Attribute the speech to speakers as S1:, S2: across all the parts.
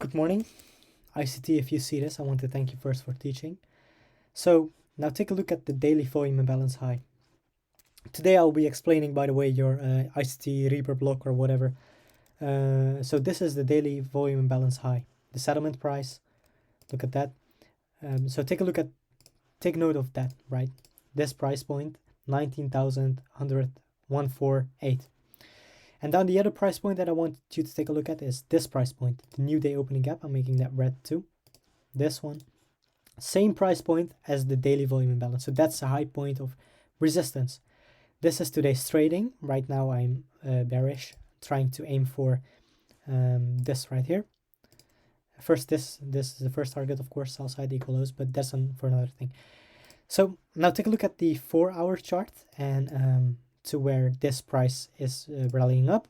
S1: Good morning, ICT. If you see this, I want to thank you first for teaching. So now take a look at the daily volume imbalance high. Today I'll be explaining, by the way, your ICT Reaper block or whatever. So this is the daily volume imbalance high, the settlement price. Look at that. So take note of that, right? This price point, 19,148. And then the other price point that I want you to take a look at is this price point, the new day opening gap. I'm making that red too. This one, same price point as the daily volume imbalance. So that's a high point of resistance. This is today's trading. Right now I'm bearish, trying to aim for this right here. First, this is the first target, of course, sell side equal lows, but that's for another thing. So now take a look at the 4-hour chart and to where this price is rallying up.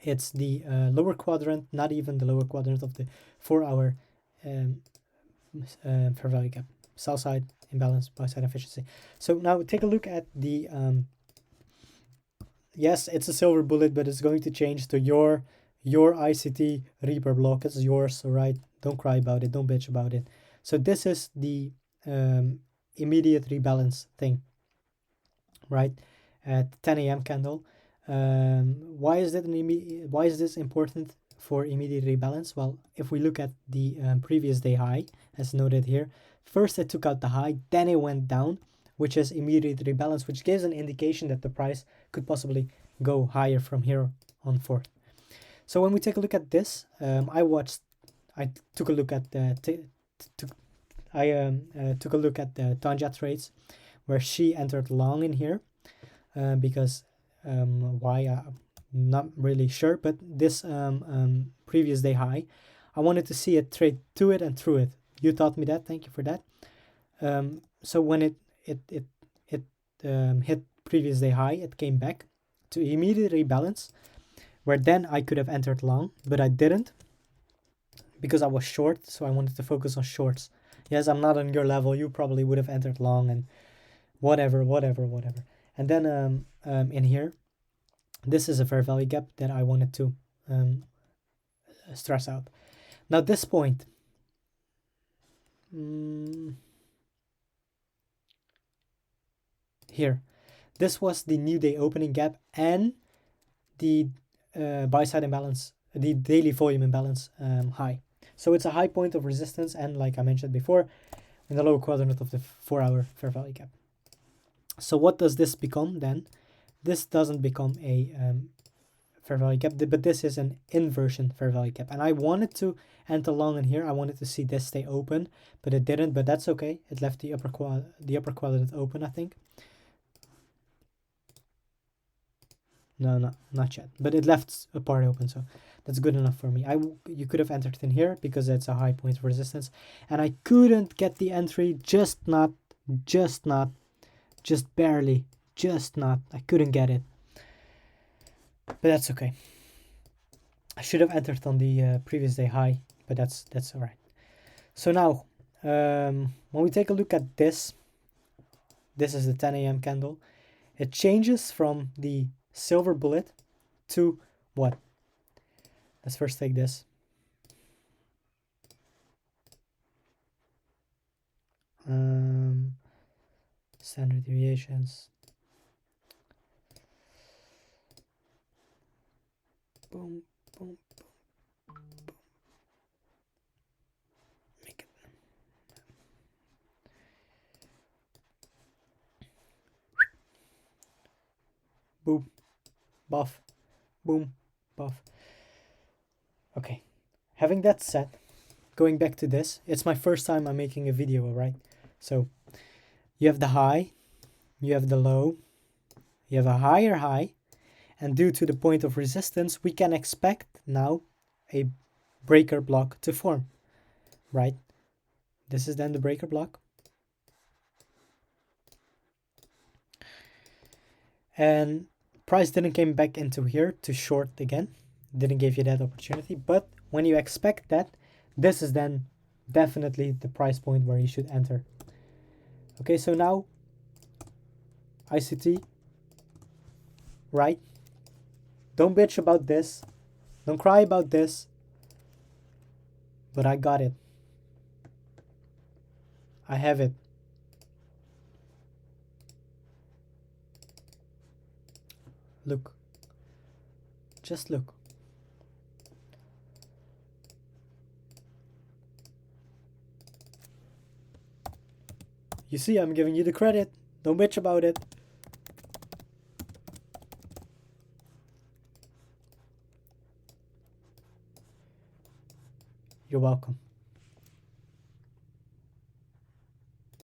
S1: It's the lower quadrant, not even the lower quadrant of the 4-hour fair value gap. Sell side imbalance, buy side efficiency. So now take a look at the yes, it's a silver bullet, but it's going to change to your ICT Reaper block. It's yours, all right? Don't cry about it, don't bitch about it. So this is the immediate rebalance thing, right? At 10 a.m. candle. Why is this important for immediate rebalance? Well, if we look at the previous day high, as noted here, first it took out the high, then it went down, which is immediate rebalance, which gives an indication that the price could possibly go higher from here on forth. So when we take a look at this, I took a look at the Tanja trades, where she entered long in here, because why, I'm not really sure, but this previous day high, I wanted to see it trade to it and through it. You taught me that, thank you for that. So when it hit previous day high, it came back to immediate rebalance, where then I could have entered long, but I didn't because I was short, so I wanted to focus on shorts. Yes, I'm not on your level, you probably would have entered long and whatever. And then in here, this is a fair value gap that I wanted to stress out. Now this point, here, this was the new day opening gap and the buy side imbalance, the daily volume imbalance high. So it's a high point of resistance, and like I mentioned before, in the lower quadrant of the 4-hour fair value gap. So what does this become then? This doesn't become a fair value gap, but this is an inversion fair value gap. And I wanted to enter long in here. I wanted to see this stay open, but it didn't. But that's okay. It left the upper quadrant open, I think. No, not yet. But it left a part open, so that's good enough for me. You could have entered in here because it's a high point of resistance, and I couldn't get the entry. Just barely. I couldn't get it. But that's okay. I should have entered on the previous day high, but that's all right. So now, when we take a look at this is the 10 a.m. candle. It changes from the silver bullet to what? Let's first take this. Standard deviations. Boom, boom, boom, boom. Make it. Boom, buff, boom, buff. Okay, having that said, going back to this, it's my first time I'm making a video, right? So you have the high, you have the low, you have a higher high, and due to the point of resistance, we can expect now a breaker block to form, right? This is then the breaker block. And price didn't came back into here to short again. Didn't give you that opportunity. But when you expect that, this is then definitely the price point where you should enter. Okay, so now ICT, right? Don't bitch about this. Don't cry about this. But I got it. I have it. Look. Just look. You see, I'm giving you the credit. Don't bitch about it. You're welcome.